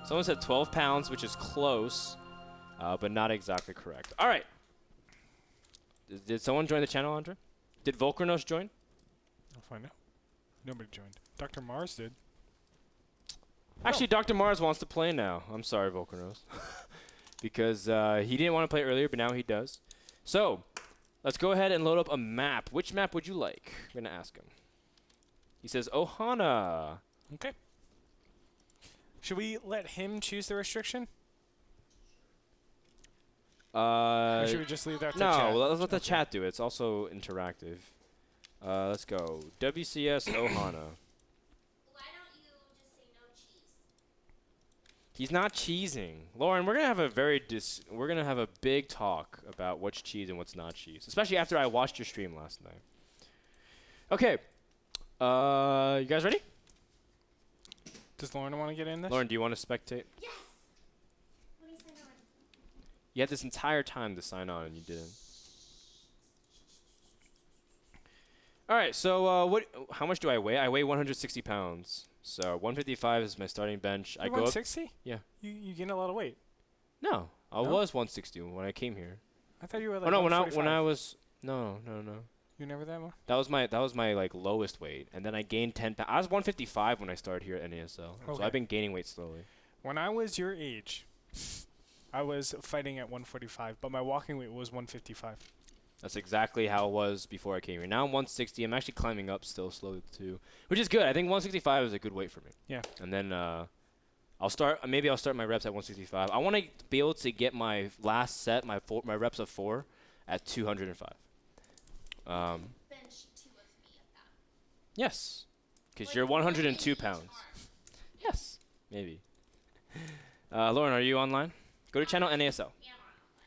Someone said 12 pounds, which is close, but not exactly correct. All right. Did someone join the channel, Andre? Did Volkernos join? I'll find out. Nobody joined. Dr. Mars did. Actually, Dr. Mars wants to play now. I'm sorry, Volkernos. Because he didn't want to play earlier, but now he does. So, let's go ahead and load up a map. Which map would you like? I'm going to ask him. He says, Ohana. Okay. Should we let him choose the restriction? Or should we just leave that to chat? No, let's let the chat do it. It's also interactive. Let's go. WCS Ohana. Why don't you just say no cheese? He's not cheesing. Lauren, we're gonna have a big talk about what's cheese and what's not cheese, especially after I watched your stream last night. Okay. You guys ready? Does Lauren want to get in this? Lauren, do you want to spectate? Yes. Let me sign on. You had this entire time to sign on and you didn't. All right, so how much do I weigh? I weigh 160 pounds. So 155 is my starting bench. You're I go 160? up. Yeah. You gained a lot of weight. No, I No? was 160 when I came here. I thought you were like Oh no, when I 145. was no. You never that much? That was my like lowest weight, and then I gained 10 pounds. I was 155 when I started here at NASL, so Okay. I've been gaining weight slowly. When I was your age, I was fighting at 145, but my walking weight was 155. That's exactly how it was before I came here. Now I'm 160. I'm actually climbing up still slowly too, which is good. I think 165 is a good weight for me. Yeah. And then I'll start my reps at 165. I want to be able to get my last set, my reps of 4 at 205. Bench 2 of me at that. Yes, because Like you're 102 each pounds. arm. Yes, maybe. Lauren, are you online? Go to channel NASL. Yeah,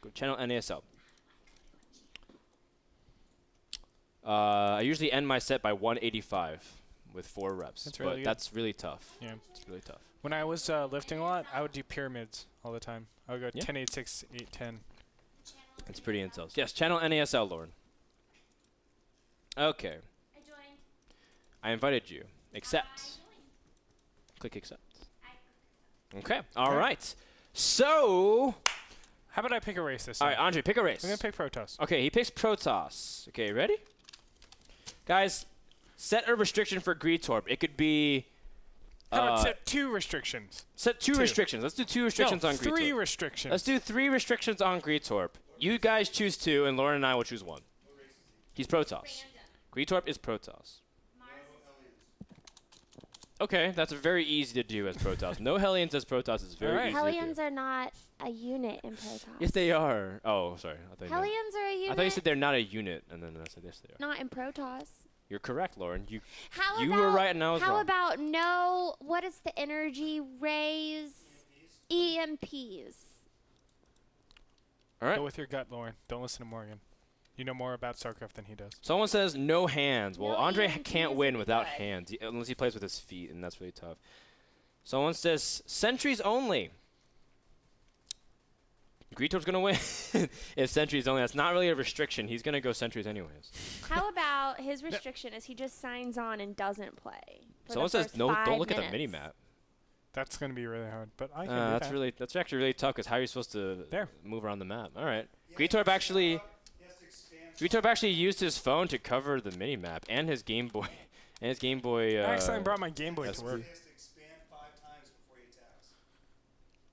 Go to channel NASL. I usually end my set by 185 with 4 reps. That's really but good. that's really tough. Yeah. It's really tough. When I was lifting a lot, I would do pyramids all the time. I would go Yeah. 10, 8, 6, 8, 10. It's pretty intense. Yes, channel NASL, Lauren. Okay. I joined. I invited you. Accept. I joined. Click accept. I Okay. All Okay. right. So, How about I pick a race this all time? right, Andre, pick a race. I'm going to pick Protoss. Okay, he picks Protoss. Okay, ready? Guys, set a restriction for Greetorp. It could be... How about set 2 restrictions? set 2 2. restrictions. Let's do 2 restrictions no, on Greetorp. 3 restrictions. Let's do 3 restrictions on Greetorp. You guys choose 2, and Lauren and I will choose 1. He's Protoss. Random. Greetorp is Protoss. Mars is Okay, that's very easy to do as Protoss. No Hellions as Protoss is very Alright. easy to Hellions do. are not a unit in Protoss. Yes, they are. Oh, sorry. I thought you meant- Hellions are a unit. I thought you said they're not a unit, and then I said yes, they are. not in Protoss. You're correct, Lauren. You How You about, were right and I was how wrong. about no? What is the energy rays? EMPs. all right? Go with your gut, Lauren. Don't listen to Morgan. You know more about StarCraft than he does. Someone says no hands. Well, No Andre EMPs can't would win be without good. hands, unless he plays with his feet, and that's really tough. Someone says sentries only. Greetorp's gonna win if sentries only. That's not really a restriction. He's gonna go sentries anyways. How about his restriction is he just signs on and doesn't play? For Someone the says first no. 5 Don't look at the minutes. mini map. That's going to be really hard, but I can do That's that. really actually really tough because how are you supposed to There. move around the map? All right. Greetorp actually used his phone to cover the mini map and his Game Boy and his Game Boy. I accidentally brought my Game Boy to work.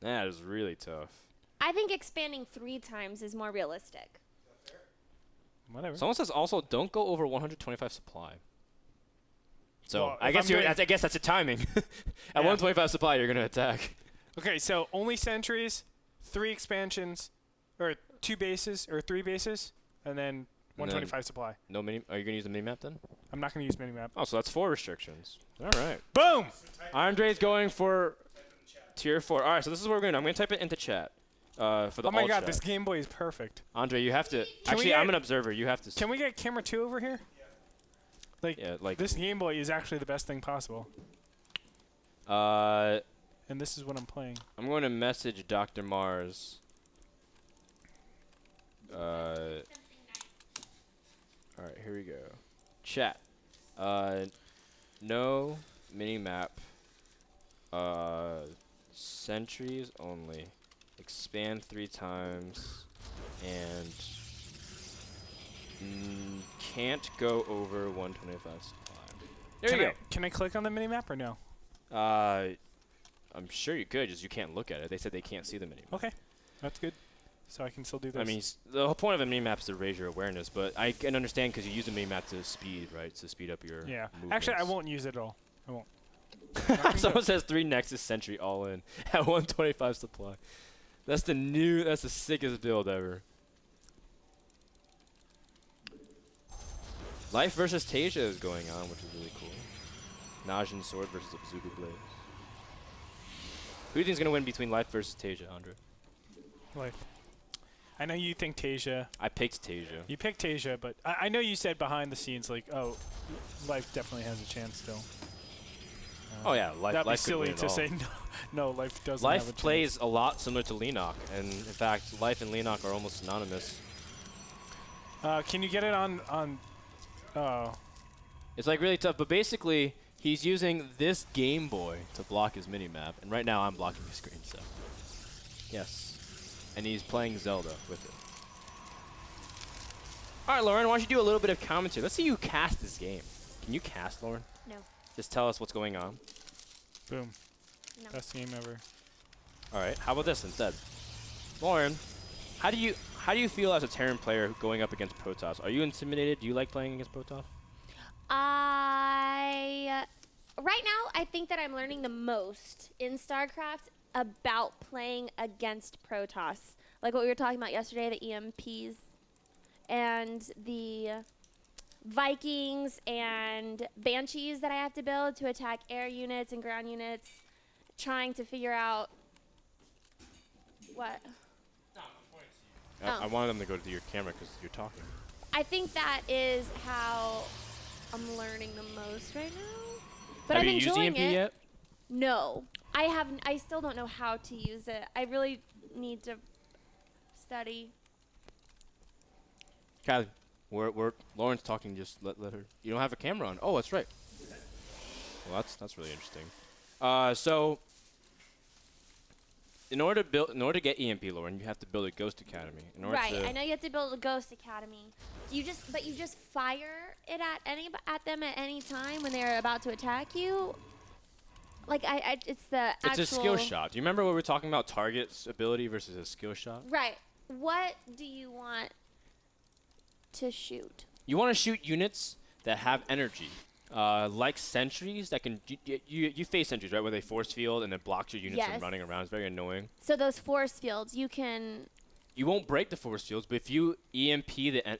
That is really tough. I think expanding 3 times is more realistic. Whatever. Someone says also don't go over 125 supply. So Well, I if guess I'm doing- I guess that's a timing. At 125 supply, you're gonna attack. Okay, so only sentries, 3 expansions, or 2 bases, or 3 bases, and then 125 supply. No mini. Are you gonna use the mini map then? I'm not going to use minimap. Oh, so that's 4 restrictions. All right. Boom! Andre's going for tier 4. All right, so this is what we're gonna do. I'm gonna type it into chat. For the Oh my alt god, chat. this Game Boy is perfect. Andre, you have to. Can we Actually, get- I'm an observer. You have to. Can we get camera 2 over here? Like, Yeah, like. this Game Boy is actually the best thing possible. I'm And this is what I'm playing. going to message Dr. Mars. All right, here we go. Chat. No mini map. Sentries only. Expand 3 times. And can't go over 125 supply. There you go. Can I click on the minimap or no? I'm sure you could, just you can't look at it. They said they can't see the minimap. Okay, that's good. So I can still do this. I mean, the whole point of a minimap is to raise your awareness, but I can understand because you use a minimap to speed, right? To speed up your movements. Actually, I won't use it at all. I won't. Someone says 3 Nexus Sentry all in at 125 supply. That's the sickest build ever. Life versus Tasia is going on, which is really cool. Najin Sword versus Abzuku Blaze. Who do you think is going to win between Life versus Tasia, Andre? Life. I know you think Tasia. I picked Tasia. You picked Tasia, but I know you said behind the scenes, like, oh, Life definitely has a chance still. Oh yeah, Life. That'd be Life silly could win to it all. say no. Life doesn't have a Life chance. plays a lot similar to Leenock, and in fact, Life and Leenock are almost synonymous. Can you get it on? Oh. It's like really tough, but basically, he's using this Game Boy to block his minimap, and right now I'm blocking his screen, so. Yes. And he's playing Zelda with it. Alright, Lauren, why don't you do a little bit of commentary? Let's see you cast this game. Can you cast, Lauren? No. Just tell us what's going on. Boom. No. Best game ever. Alright, how about this instead? Lauren, how do you feel as a Terran player going up against Protoss? Are you intimidated? Do you like playing against Protoss? Right now, I think that I'm learning the most in StarCraft about playing against Protoss. Like what we were talking about yesterday, the EMPs and the Vikings and Banshees that I have to build to attack air units and ground units, trying to figure out what. I wanted them to go to your camera because you're talking. I think that is how I'm learning the most right now. But Have I'm you used enjoying EMP it. yet? No, I haven't. I still don't know how to use it. I really need to study. Kylie, Lauren's talking. Just let her. You don't have a camera on. Oh, that's right. Well, that's really interesting. So, in order to get EMP, Lauren, you have to build a Ghost Academy. Right. I know you have to build a Ghost Academy. You just fire it at them at any time when they're about to attack you. Like it's the actual. It's a skill shot. Do you remember what we were talking about? Target's ability versus a skill shot. Right. What do you want to shoot? You want to shoot units that have energy, like sentries that can. You face sentries, right, where they force field and it blocks your units from running around. It's very annoying. So those force fields, you can. You won't break the force fields, but if you EMP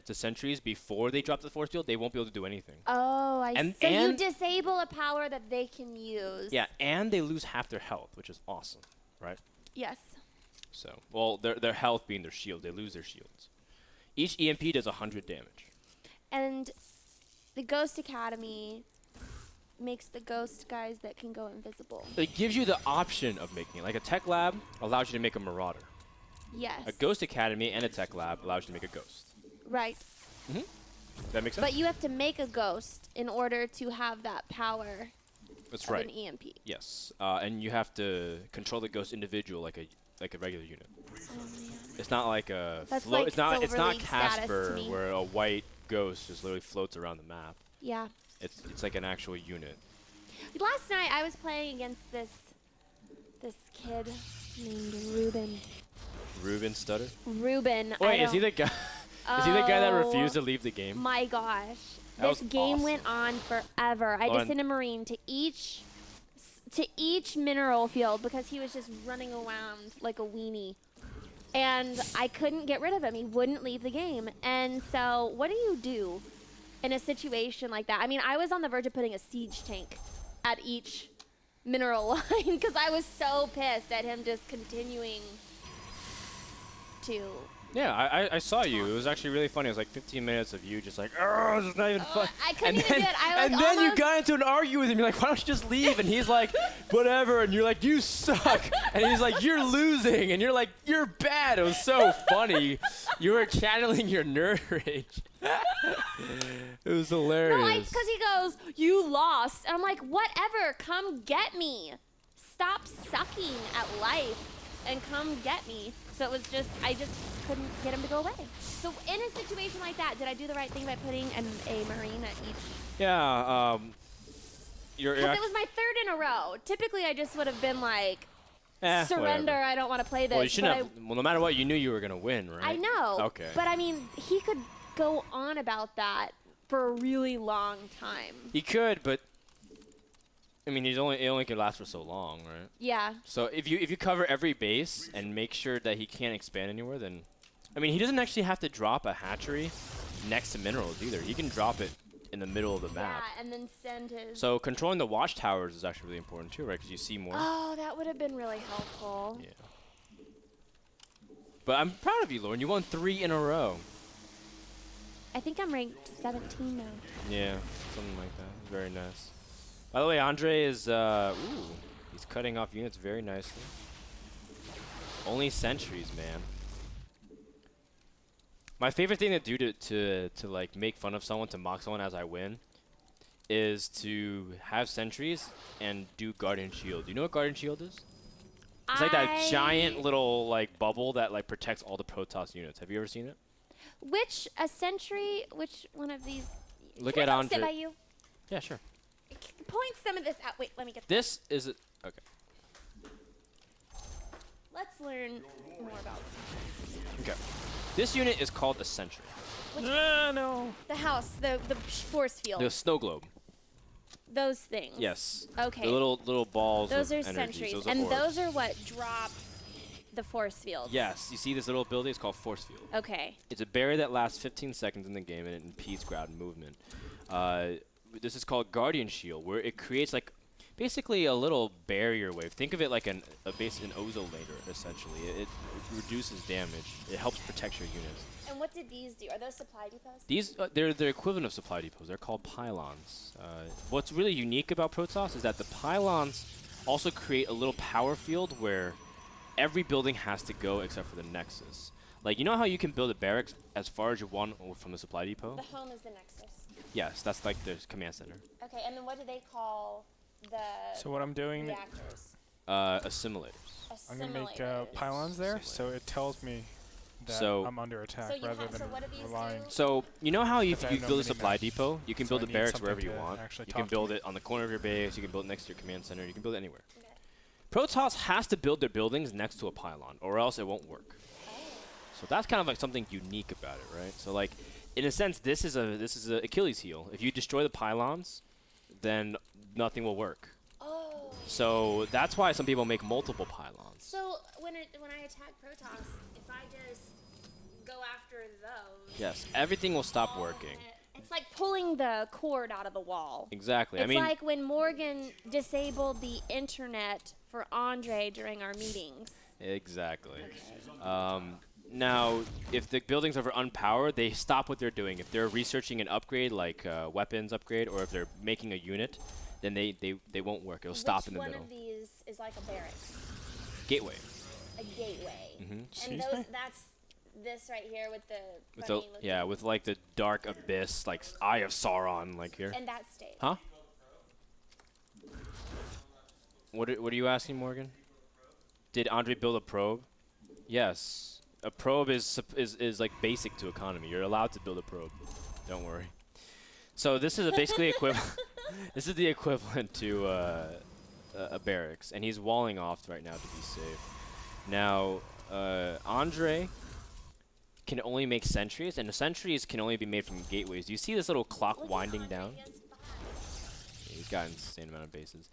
the sentries before they drop the force field, they won't be able to do anything. Oh, I see. So you disable a power that they can use. Yeah, and they lose half their health, which is awesome, right? Yes. So, well, their health being their shield, they lose their shields. Each EMP does 100 damage. And the Ghost Academy makes the ghost guys that can go invisible. It gives you the option of making it. Like a tech lab allows you to make a marauder. Yes. A Ghost Academy and a tech lab allows you to make a ghost. Right. Mm-hmm. That makes sense? But you have to make a ghost in order to have that power. That's of right. An EMP. Yes. And you have to control the ghost individual like a regular unit. Oh, man. It's not like a like it's not Silver League Casper status to me. where a white ghost just literally floats around the map. Yeah. It's like an actual unit. Last night I was playing against this kid named Ruben. Ruben Stutter? Ruben. Wait, is he the guy? Is he the guy that refused to leave the game? My gosh. That This was game awesome. went on forever. I just sent a Marine to each mineral field because he was just running around like a weenie. And I couldn't get rid of him. He wouldn't leave the game. And so what do you do in a situation like that? I mean, I was on the verge of putting a siege tank at each mineral line because I was so pissed at him just continuing to. Yeah, I saw you. It was actually really funny. It was like 15 minutes of you just like, oh, this is not even fun. I couldn't even do it. I and then you got into an argument with him. You're like, why don't you just leave? And he's like, whatever. And you're like, you suck. And he's like, you're losing. And you're like, you're bad. It was so funny. You were channeling your nerd rage. It was hilarious. No, because he goes, you lost. And I'm like, whatever. Come get me. stop sucking at life and come get me. So it was just, I just couldn't get him to go away. So in a situation like that, did I do the right thing by putting a Marine at each? Yeah. You're Because it was my third in a row. Typically, I just would have been like, surrender, whatever. I don't want to play this. Well, you shouldn't have. Well, no matter what, you knew you were gonna win, right? I know. Okay. But I mean, he could go on about that for a really long time. He could, but I mean, it only could last for so long, right? Yeah. So if you cover every base and make sure that he can't expand anywhere, then I mean, he doesn't actually have to drop a hatchery next to minerals either. He can drop it in the middle of the map. Yeah, and then send his. So controlling the watchtowers is actually really important too, right? Because you see more. Oh, that would have been really helpful. Yeah. But I'm proud of you, Lauren. You won 3 in a row. I think I'm ranked 17 now. Yeah, something like that. Very nice. By the way, Andre is, he's cutting off units very nicely. Only sentries, man. My favorite thing to do to like make fun of someone, to mock someone as I win, is to have sentries and do guardian shield. Do you know what guardian shield is? It's like that giant little like bubble that like protects all the Protoss units. Have you ever seen it? Which one of these? Look Can at I come Andre. sit by you? Yeah, sure. Point some of this out. Wait, let me get. This is it. Okay. Let's learn more about Okay. This unit is called the sentry. No. the house, the force field, The snow globe. those things. Yes. Okay. The little balls. Those of are energies. sentries, Those are and orbs. those are what drop the force field. Yes. You see this little building? It's called force field. Okay. It's a barrier that lasts 15 seconds in the game and it impedes ground movement. This is called Guardian Shield, where it creates like basically a little barrier wave. Think of it like an ozolator, essentially. It reduces damage. It helps protect your units. And what did these do? Are those supply depots? These they're the equivalent of supply depots. They're called pylons. What's really unique about Protoss is that the pylons also create a little power field where every building has to go except for the nexus. Like, you know how you can build a barracks as far as you want from the supply depot? The home is the nexus. Yes, that's like the command center. Okay, and then what do they call the So what I'm doing, reactors? Assimilators. I'm gonna make Assimilators. pylons there, Assimilators. so it tells me that So- I'm under attack So you rather have- so than what do these relying. do? So, you know how you Because I you have no build a mini supply map. depot? You can So build I a need barracks something wherever you to want. actually You can talk to build me. it on the corner of your base. You can build it next to your command center. You can build it anywhere. Okay. Protoss has to build their buildings next to a pylon, or else it won't work. So that's kind of like something unique about it, right? So like, in a sense, this is a Achilles heel. If you destroy the pylons, then nothing will work. Oh. So that's why some people make multiple pylons. So when I attack Protoss, if I just go after those, Yes, everything will stop working. it's like pulling the cord out of the wall. Exactly. It's I mean, like when Morgan disabled the internet for Andre during our meetings. exactly. Now, if the buildings are unpowered, they stop what they're doing. If they're researching an upgrade, like weapons upgrade, or if they're making a unit, then they won't work. It'll stop in the middle. Which one of these is like a barracks? Gateway. A gateway. Mhm. And Excuse those, me? that's this right here with the With the, funny looking. yeah, with like the dark abyss, like Eye of Sauron, like here. And that stays. Huh? What are you asking, Morgan? Did Andre build a probe? Yes. A probe is like basic to economy. You're allowed to build a probe. Don't worry. So this is basically equivalent. This is the equivalent to a barracks, and he's walling off right now to be safe. Now, Andre can only make sentries, and the sentries can only be made from gateways. Do you see this little clock Look at winding Andre, down? he has 5. He's got an insane amount of bases.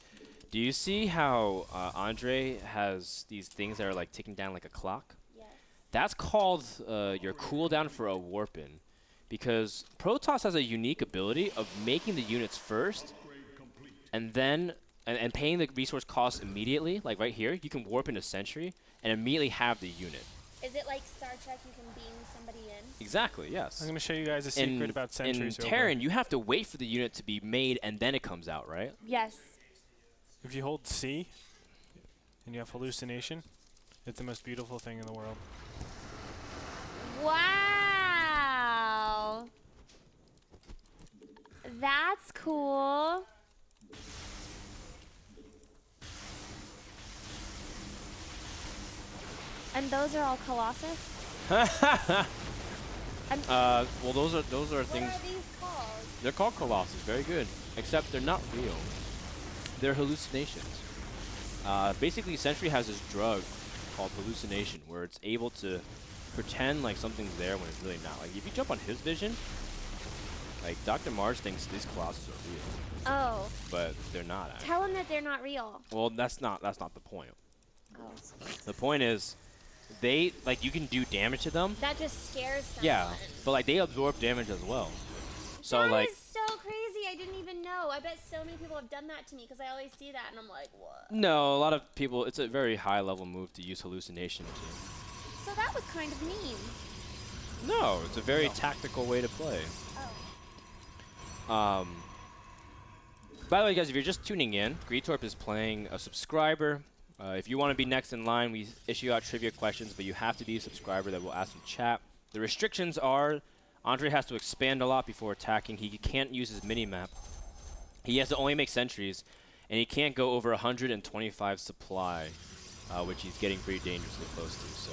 Do you see how Andre has these things that are like ticking down like a clock? Yes. That's called your cooldown for a warp-in, because Protoss has a unique ability of making the units first, and then and paying the resource costs immediately. Like right here, you can warp in a sentry and immediately have the unit. Is it like Star Trek? You can beam somebody in. Exactly. Yes. I'm gonna show you guys a secret about sentries. In Terran, you have to wait for the unit to be made and then it comes out, right? Yes. If you hold C and you have hallucination, it's the most beautiful thing in the world. Wow. That's cool. And those are all Colossus? Well, those are What things. are these called? They're called Colossus. Very good. Except they're not real. They're hallucinations. Basically, Sentry has this drug called hallucination, where it's able to pretend like something's there when it's really not. Like if you jump on his vision, like Dr. Mars thinks these Colossus are real, Oh. but they're not. Actually. Tell him that they're not real. Well, that's not the point. Oh. The point is, they like you can do damage to them. That just scares someone. Yeah, but like they absorb damage as well. So That like. is so crazy. I didn't even know. I bet so many people have done that to me because I always see that and I'm like, what? No, a lot of people. It's a very high level move to use hallucination. So that was kind of mean. No, it's a very tactical way to play. Oh. By the way, guys, if you're just tuning in, Greetorp is playing a subscriber. If you want to be next in line, we issue out trivia questions, but you have to be a subscriber that we'll ask in chat. The restrictions are Andre has to expand a lot before attacking. He can't use his mini-map. He has to only make sentries, and he can't go over 125 supply, which he's getting pretty dangerously close to. So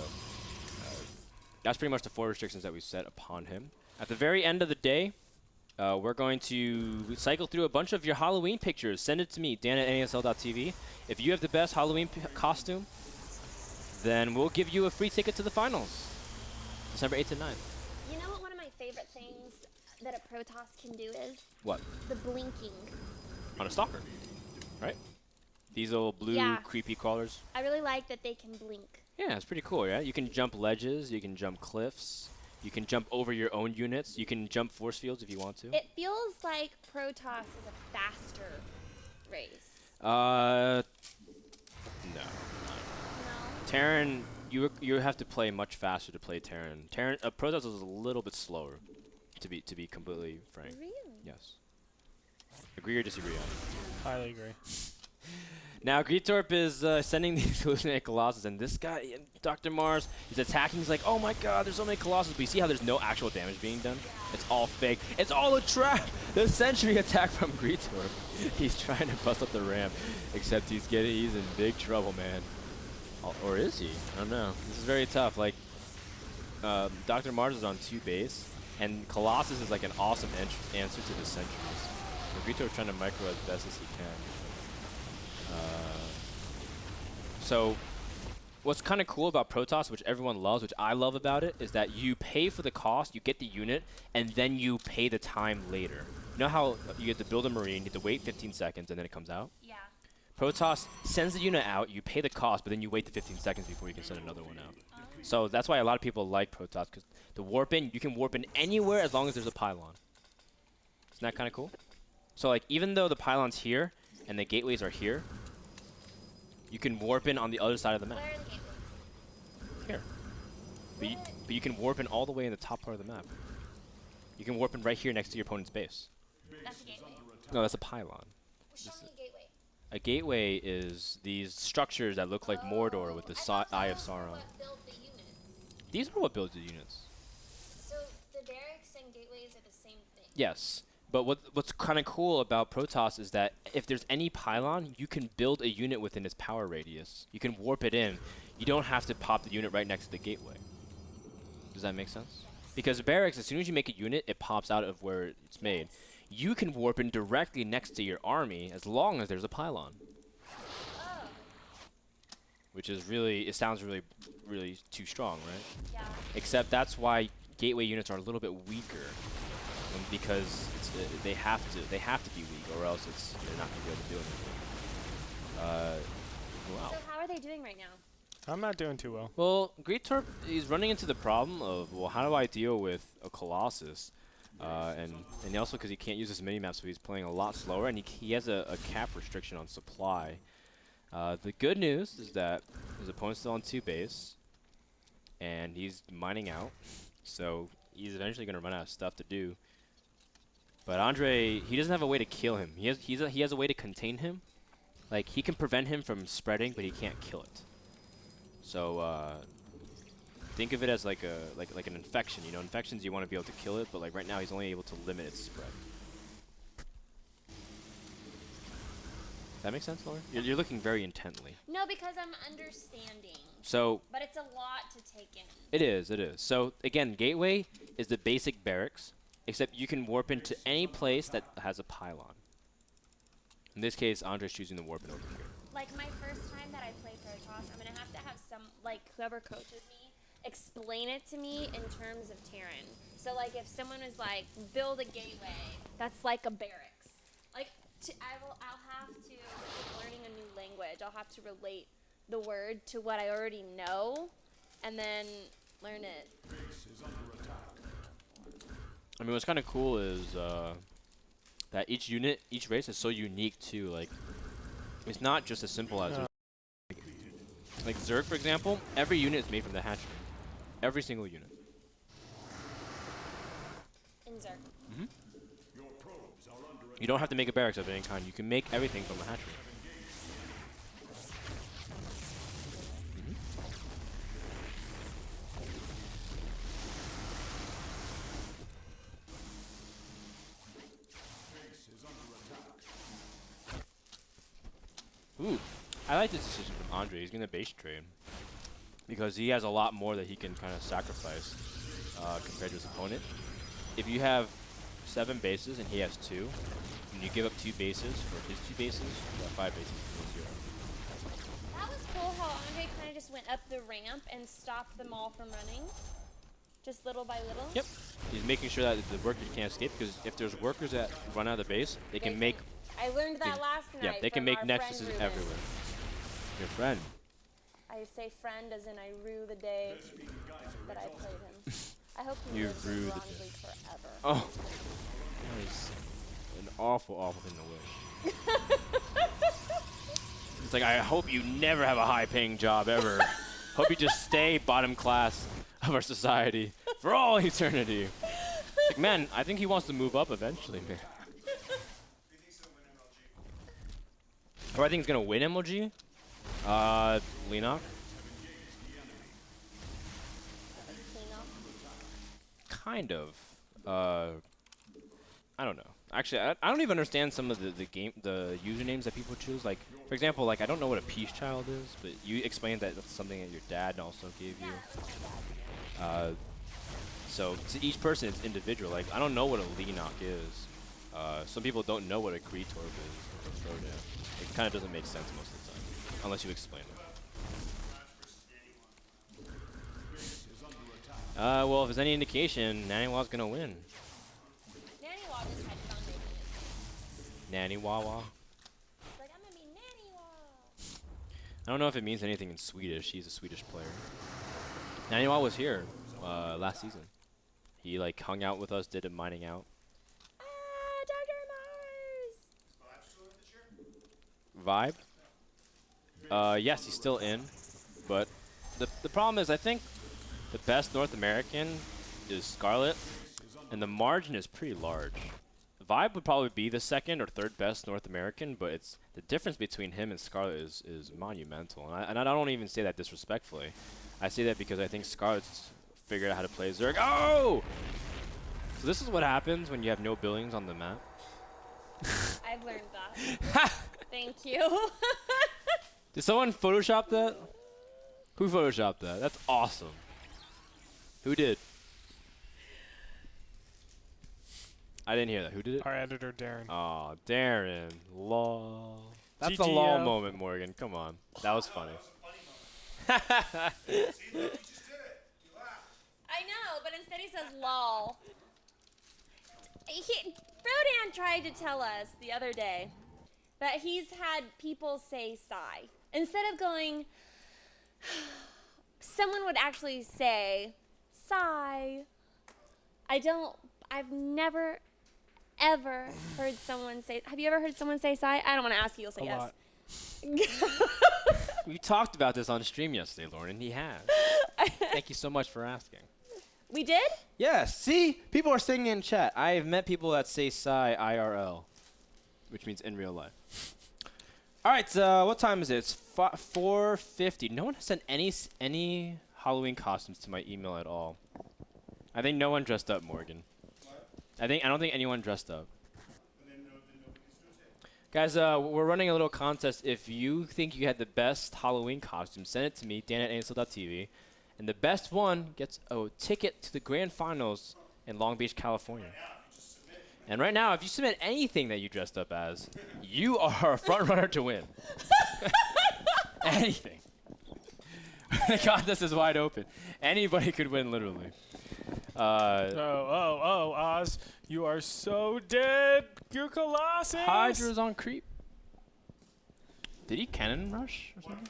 that's pretty much the 4 restrictions that we set upon him. At the very end of the day, we're going to cycle through a bunch of your Halloween pictures. Send it to me, dan@nasl.tv. If you have the best Halloween costume, then we'll give you a free ticket to the finals, December 8th and 9th. You know what one of my favorite things that a Protoss can do is? What? The blinking. On a stalker, right? These little blue Yeah. creepy crawlers. I really like that they can blink. Yeah, it's pretty cool, right? You can jump ledges, you can jump cliffs, you can jump over your own units, you can jump force fields if you want to. It feels like Protoss is a faster race. No. No? Terran, you have to play much faster to play Terran. Protoss is a little bit slower, to be completely frank. Really? Yes. Agree or disagree on it? Highly agree. Now, Greetorp is sending these hallucinated Colossus, and this guy, Dr. Mars, is attacking. He's like, oh my god, there's so many Colossus. But you see how there's no actual damage being done? It's all fake. It's all a trap! The sentry attack from Greetorp. He's trying to bust up the ramp, except he's in big trouble, man. Or is he? I don't know. This is very tough. Like, Dr. Mars is on 2 base, and Colossus is like an awesome answer to the sentries. So Greetorp's trying to micro as best as he can. So what's kind of cool about Protoss, which everyone loves, which I love about it, is that you pay for the cost, you get the unit, and then you pay the time later. You know how you get to build a Marine, you have to wait 15 seconds, and then it comes out? Yeah. Protoss sends the unit out, you pay the cost, but then you wait the 15 seconds before you can send another one out. So that's why a lot of people like Protoss, because the warp in, you can warp in anywhere as long as there's a pylon. Isn't that kind of cool? So like, even though the pylon's here, and the gateways are here, you can warp in on the other side of the map. Where are the gateways? Here. But you can warp in all the way in the top part of the map. You can warp in right here next to your opponent's base. That's a gateway. No, that's a pylon. Show me a gateway. A gateway is these structures that look like Mordor with the Eye of Sauron. What built the units? These are what builds the units. So the barracks and gateways are the same thing. Yes. But what's kind of cool about Protoss is that if there's any pylon, you can build a unit within its power radius. You can warp it in. You don't have to pop the unit right next to the gateway. Does that make sense? Because barracks, as soon as you make a unit, it pops out of where it's made. You can warp in directly next to your army as long as there's a pylon. Oh. Which is really, it sounds really, really too strong, right? Yeah. Except that's why gateway units are a little bit weaker. Because they have to be weak, or else they're not going to be able to do anything. Wow. So how are they doing right now? I'm not doing too well. Well, Greetorp is running into the problem of, well, how do I deal with a Colossus? And also because he can't use his minimap, so he's playing a lot slower, and he has a cap restriction on supply. The good news is that his opponent's still on 2 base, and he's mining out, so he's eventually going to run out of stuff to do. But Andre, he doesn't have a way to kill him. He has a way to contain him. Like, he can prevent him from spreading, but he can't kill it. So think of it as like an infection. You know, infections you want to be able to kill it, but like right now he's only able to limit its spread. That makes sense, Laura? You're looking very intently. No, because I'm understanding. So But it's a lot to take in. It is, it is. So again, Gateway is the basic barracks, except you can warp into any place that has a pylon. In this case, Andre's choosing the warp in over here. Like my first time that I play Protoss, I'm gonna have some, like whoever coaches me, explain it to me in terms of Terran. So like if someone is like, build a gateway, that's like a barracks. Like I'll have to, like, learning a new language, I'll have to relate the word to what I already know, and then learn it. I mean, what's kind of cool is that each unit, each race is so unique too. Like, it's not just as simple as like Zerg, for example. Every unit is made from the hatchery. Every single unit. In Zerg. Mm-hmm. You don't have to make a barracks of any kind. You can make everything from a hatchery. Ooh, I like this decision from Andre. He's going to base trade because he has a lot more that he can kind of sacrifice compared to his opponent. If you have 7 bases and he has 2, and you give up 2 bases for his 2 bases, you have 5 bases for 0. That was cool how Andre kind of just went up the ramp and stopped them all from running. Just little by little. Yep. He's making sure that the workers can't escape, because if there's workers that run out of the base, they can make... I learned that last night. Yeah, they can from make our nexuses friend everywhere. Your friend. I say friend as in I rue the day that I played him. I hope he You lives rue in the Bronze day. League forever. Oh. That is an awful, awful thing to wish. It's like, I hope you never have a high-paying job ever. Hope you just stay bottom class of our society for all eternity. Like, man, I think he wants to move up eventually, man. Or I think he's gonna win MLG. Leenock. Kind of. I don't know. Actually, I don't even understand some of the usernames that people choose. Like, for example, like, I don't know what a peace child is, but you explained that that's something that your dad also gave you. So to each person, it's individual. Like, I don't know what a Leenock is. Some people don't know what a Greetorb is. Or it kind of doesn't make sense most of the time, unless you explain it. Well, if there's any indication, Naniwa's gonna win. Naniwa just had fun making it. Nanny Wawa. He's like, I'm gonna be Naniwa. I don't know if it means anything in Swedish. He's a Swedish player. Naniwa was here last season. He like hung out with us, did a mining out. Dr. Mars! Vibe? Yes, he's still in. But the problem is, I think the best North American is Scarlet, and the margin is pretty large. Vibe would probably be the second or third best North American, but it's the difference between him and Scarlet is monumental. And I don't even say that disrespectfully. I say that because I think Scarlet's figured out how to play Zerg. Oh! So this is what happens when you have no buildings on the map. I've learned that. Thank you. Did someone Photoshop that? Who Photoshopped that? That's awesome. Who did? I didn't hear that. Who did it? Our editor, Darren. Aw, Darren. Lol. That's a GGO. lol moment, Morgan. Come on. That was funny. I know, but instead he says lol. Frodan tried to tell us the other day that he's had people say sigh. Instead of going, someone would actually say sigh. I've never, ever heard someone say, have you ever heard someone say sigh? I don't want to ask you, you'll say yes. Lot. We talked about this on stream yesterday, Lauren, and he has. Thank you so much for asking. We did? Yes. See? People are saying in chat. I have met people that say sigh IRL, which means in real life. All right, what time is it? It's 4:50. No one has sent any Halloween costumes to my email at all. I think no one dressed up, Morgan. I don't think anyone dressed up. Guys, we're running a little contest. If you think you had the best Halloween costume, send it to me, Dan@ASL.tv, And the best one gets a ticket to the grand finals in Long Beach, California. And right now, if you submit anything that you dressed up as, you are a front runner to win. Anything. The contest is wide open. Anybody could win, literally. Oz, you are so dead. You're Colossus. Hydra's on creep. Did he cannon rush or something?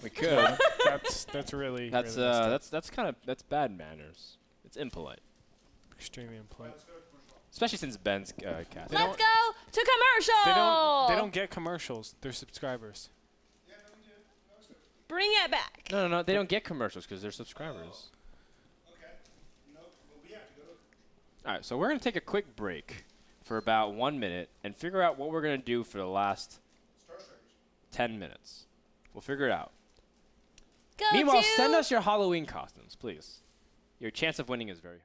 We could. That's really That's really messed up. that's bad manners. It's impolite, Extremely impolite. especially since Ben's cast. Let's go to commercial. They don't get commercials. They're subscribers. Bring it back. No, they don't get commercials because they're subscribers. All right, so we're gonna take a quick break for about 1 minute and figure out what we're gonna do for the last 10 minutes. We'll figure it out. Go Meanwhile, to send us your Halloween costumes, please. Your chance of winning is very high.